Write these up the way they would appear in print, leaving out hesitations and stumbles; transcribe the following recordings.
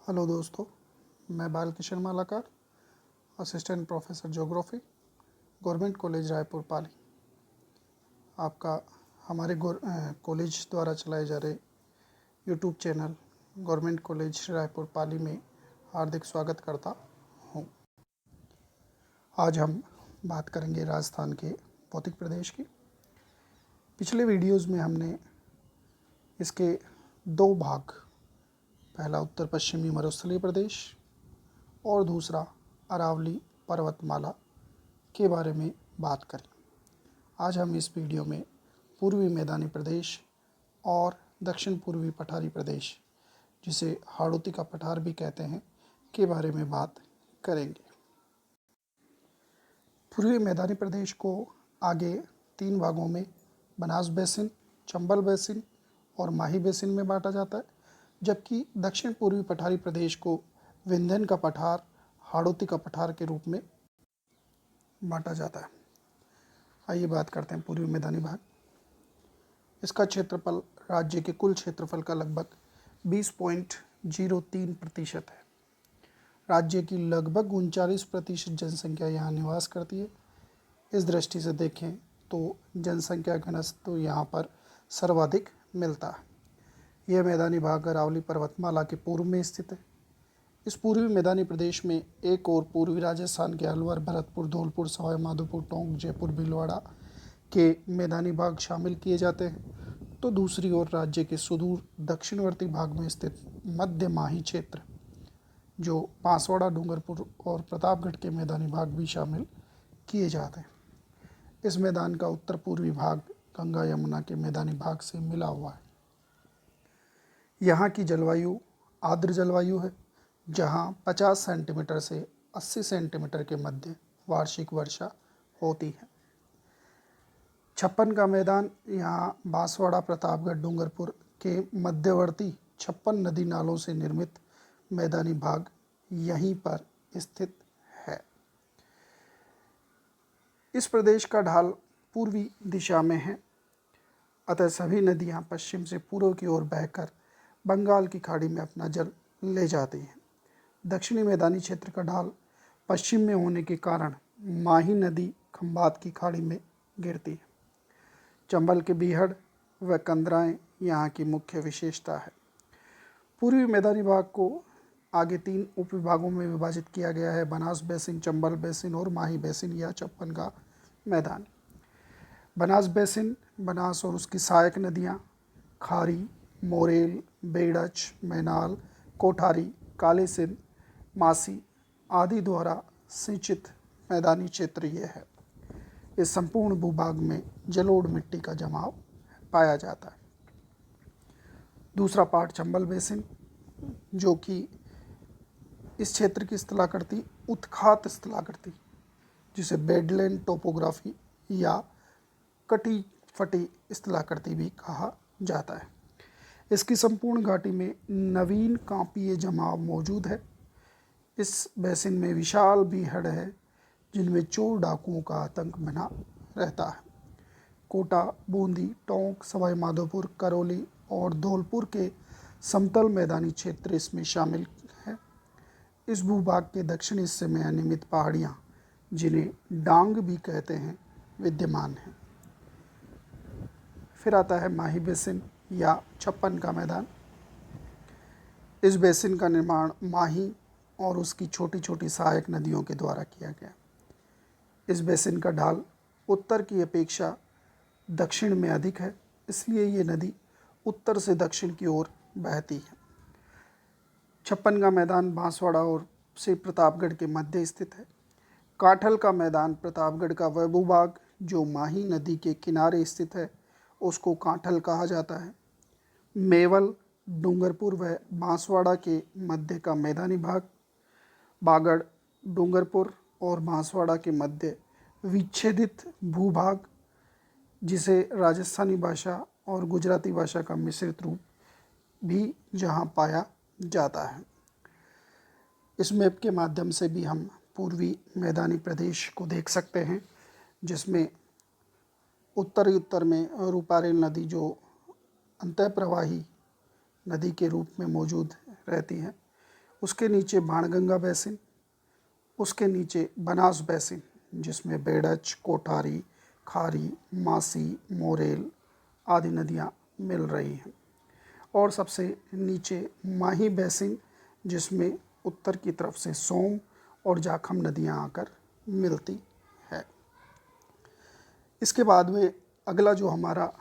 Hello दोस्तों, मैं Balkishan Malakar, assistant professor geography, government college Raipur Pali. आपका हमारे कॉलेज द्वारा चलाए जा रहे YouTube channel government college Raipur Pali में हार्दिक स्वागत करता हूँ। आज हम बात करेंगे राजस्थान के भौतिक प्रदेश की। पिछले वीडियोज़ में हमने इसके दो भाग, पहला उत्तर पश्चिमी मरुस्थलीय प्रदेश और दूसरा अरावली पर्वतमाला के बारे में बात करें। आज हम इस वीडियो में पूर्वी मैदानी प्रदेश और दक्षिण पूर्वी पठारी प्रदेश, जिसे हाड़ौती का पठार भी कहते हैं, के बारे में बात करेंगे। पूर्वी मैदानी प्रदेश को आगे 3 भागों में बनास बेसिन, चंबल बेसिन और माही बेसिन में बांटा जाता है, जबकि दक्षिण पूर्वी पठारी प्रदेश को विंध्यन का पठार, हाड़ौती का पठार के रूप में बांटा जाता है। आइए बात करते हैं पूर्वी मैदानी भाग। इसका क्षेत्रफल राज्य के कुल क्षेत्रफल का लगभग 20.03% है। राज्य की लगभग 39% जनसंख्या यहाँ निवास करती है। इस दृष्टि से देखें तो जनसंख्या घनत्व तो यहाँ पर सर्वाधिक मिलता है। यह मैदानी भाग अरावली पर्वतमाला के पूर्व में स्थित है। इस पूर्वी मैदानी प्रदेश में एक और पूर्वी राजस्थान के अलवर, भरतपुर, धौलपुर, सवाई माधोपुर, टोंक, जयपुर, भीलवाड़ा के मैदानी भाग शामिल किए जाते हैं, तो दूसरी ओर राज्य के सुदूर दक्षिणवर्ती भाग में स्थित मध्य माही क्षेत्र, जो बांसवाड़ा, डूंगरपुर और प्रतापगढ़ के मैदानी भाग भी शामिल किए जाते हैं। इस मैदान का उत्तर पूर्वी भाग गंगा यमुना के मैदानी भाग से मिला हुआ है। यहाँ की जलवायु आर्द्र जलवायु है, जहाँ 50 सेंटीमीटर से 80 सेंटीमीटर के मध्य वार्षिक वर्षा होती है। छप्पन का मैदान यहाँ बांसवाड़ा, प्रतापगढ़, डूंगरपुर के मध्यवर्ती 56 नदी नालों से निर्मित मैदानी भाग यहीं पर स्थित है। इस प्रदेश का ढाल पूर्वी दिशा में है, अतः सभी नदियाँ पश्चिम से पूर्व की ओर बहकर बंगाल की खाड़ी में अपना जल ले जाती हैं। दक्षिणी मैदानी क्षेत्र का ढाल पश्चिम में होने के कारण माही नदी खंबात की खाड़ी में गिरती है। चंबल के बीहड़ व कंदराएँ यहाँ की मुख्य विशेषता है। पूर्वी मैदानी भाग को आगे 3 उपविभागों में विभाजित किया गया है: बनास बेसिन, चंबल बेसिन और माही बेसिन या छप्पन का मैदान। बनास बेसिन, बनास और उसकी सहायक नदियाँ खारी, मोरेल, बेड़च, मैनाल, कोठारी, काले सिंध, मासी आदि द्वारा सिंचित मैदानी क्षेत्र ये है। इस संपूर्ण भूभाग में जलोढ़ मिट्टी का जमाव पाया जाता है। दूसरा पार्ट चंबल बेसिन, जो कि इस क्षेत्र की स्थलाकृति उत्खात स्थलाकृति, जिसे बेडलैंड टोपोग्राफी या कटी फटी स्थलाकृति भी कहा जाता है। इसकी संपूर्ण घाटी में नवीन कांपीय जमाव मौजूद है। इस बेसिन में विशाल बीहड़ है, जिनमें चोर डाकुओं का आतंक बना रहता है। कोटा, बूंदी, टोंक, सवाई माधोपुर, करौली और धौलपुर के समतल मैदानी क्षेत्र इसमें शामिल है। इस भूभाग के दक्षिणी हिस्से में अनियमित पहाड़ियाँ, जिन्हें डांग भी कहते हैं, विद्यमान हैं। फिर आता है माही बेसिन या छप्पन का मैदान। इस बेसिन का निर्माण माही और उसकी छोटी छोटी सहायक नदियों के द्वारा किया गया। इस बेसिन का ढाल उत्तर की अपेक्षा दक्षिण में अधिक है, इसलिए ये नदी उत्तर से दक्षिण की ओर बहती है। छप्पन का मैदान बांसवाड़ा और से प्रतापगढ़ के मध्य स्थित है। काठल का मैदान प्रतापगढ़ का वह भूभाग जो माही नदी के किनारे स्थित है, उसको काठल कहा जाता है। मेवल, डूंगरपुर व बांसवाड़ा के मध्य का मैदानी भाग, बागड़, डूंगरपुर और बांसवाड़ा के मध्य विच्छेदित भूभाग, जिसे राजस्थानी भाषा और गुजराती भाषा का मिश्रित रूप भी जहां पाया जाता है। इस मैप के माध्यम से भी हम पूर्वी मैदानी प्रदेश को देख सकते हैं, जिसमें उत्तर में रूपारेल नदी, जो अंतःप्रवाही नदी के रूप में मौजूद रहती है, उसके नीचे बाणगंगा बेसिन, उसके नीचे बनास बेसिन जिसमें बेडच, कोठारी, खारी, मासी, मोरेल आदि नदियाँ मिल रही हैं, और सबसे नीचे माही बेसिन जिसमें उत्तर की तरफ से सोम और जाखम नदियाँ आकर मिलती है। इसके बाद में अगला जो हमारा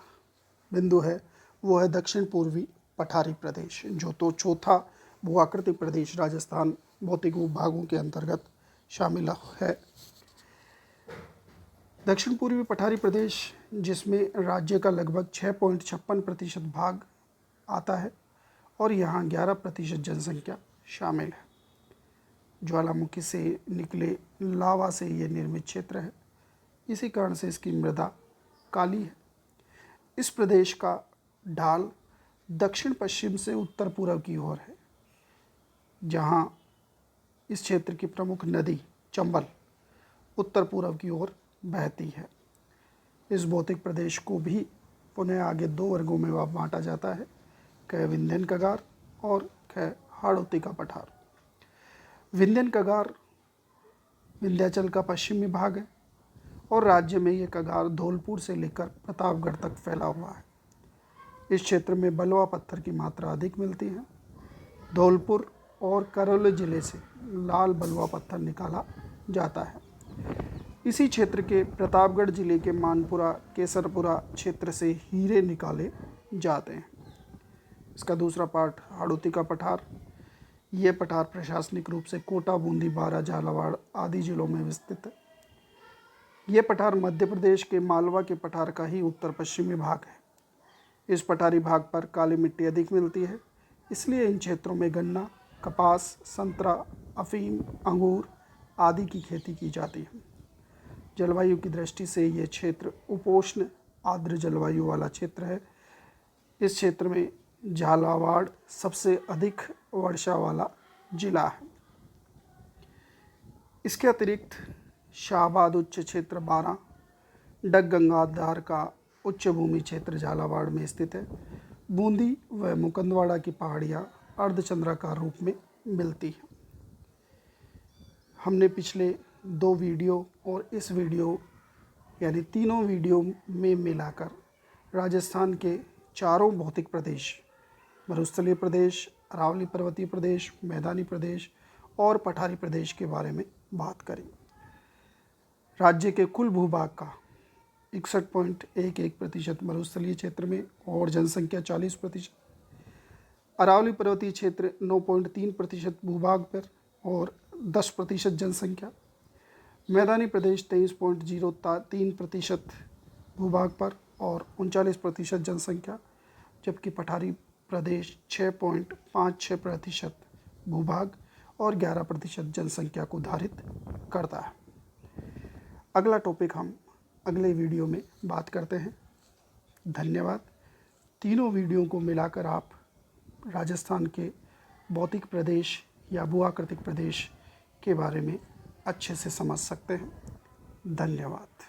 बिंदु है वो है दक्षिण पूर्वी पठारी प्रदेश, जो तो चौथा भूआकृतिक प्रदेश राजस्थान भौतिक भूभागों के अंतर्गत शामिल है। दक्षिण पूर्वी पठारी प्रदेश जिसमें राज्य का लगभग 6.56% भाग आता है और यहाँ 11% जनसंख्या शामिल है। ज्वालामुखी से निकले लावा से ये निर्मित क्षेत्र है, इसी कारण से इसकी मृदा काली है। इस प्रदेश का ढाल दक्षिण पश्चिम से उत्तर पूर्व की ओर है, जहाँ इस क्षेत्र की प्रमुख नदी चंबल उत्तर पूर्व की ओर बहती है। इस भौतिक प्रदेश को भी पुनः आगे 2 वर्गों में बांटा जाता है, क विंध्यन कगार और ख हाड़ौती का पठार। विंध्यन कगार विंध्याचल का पश्चिमी भाग है और राज्य में ये कगार धौलपुर से लेकर प्रतापगढ़ तक फैला हुआ है। इस क्षेत्र में बलुआ पत्थर की मात्रा अधिक मिलती है। धौलपुर और करौली जिले से लाल बलुआ पत्थर निकाला जाता है। इसी क्षेत्र के प्रतापगढ़ जिले के मानपुरा केसरपुरा क्षेत्र से हीरे निकाले जाते हैं। इसका दूसरा पार्ट हाड़ौती का पठार। ये पठार प्रशासनिक रूप से कोटा, बूंदी, बारा, झालावाड़ आदि जिलों में विस्तृत है। ये पठार मध्य प्रदेश के मालवा के पठार का ही उत्तर पश्चिमी भाग है। इस पठारी भाग पर काली मिट्टी अधिक मिलती है, इसलिए इन क्षेत्रों में गन्ना, कपास, संतरा, अफीम, अंगूर आदि की खेती की जाती है। जलवायु की दृष्टि से ये क्षेत्र उपोष्ण आर्द्र जलवायु वाला क्षेत्र है। इस क्षेत्र में झालावाड़ सबसे अधिक वर्षा वाला जिला है। इसके अतिरिक्त शाहबाद उच्च क्षेत्र 12, डग गंगाधार का उच्च भूमि क्षेत्र झालावाड़ में स्थित है। बूंदी व मुकंदवाड़ा की पहाड़ियाँ अर्धचंद्राकार रूप में मिलती हैं। हमने पिछले 2 वीडियो और इस वीडियो यानी तीनों वीडियो में मिलाकर राजस्थान के चारों भौतिक प्रदेश, मरुस्थलीय प्रदेश, अरावली पर्वतीय प्रदेश, मैदानी प्रदेश और पठारी प्रदेश के बारे में बात करी। राज्य के कुल भूभाग का 61.11% मरुस्थलीय क्षेत्र में और जनसंख्या 40%, अरावली पर्वतीय क्षेत्र 9.3% भूभाग पर और 10% जनसंख्या, मैदानी प्रदेश 23.03% भूभाग पर और 39% जनसंख्या, जबकि पठारी प्रदेश 6.56% भूभाग और 11% जनसंख्या को धारित करता है। अगला टॉपिक हम अगले वीडियो में बात करते हैं। धन्यवाद। तीनों वीडियो को मिलाकर आप राजस्थान के भौतिक प्रदेश या भूआकृतिक प्रदेश के बारे में अच्छे से समझ सकते हैं। धन्यवाद।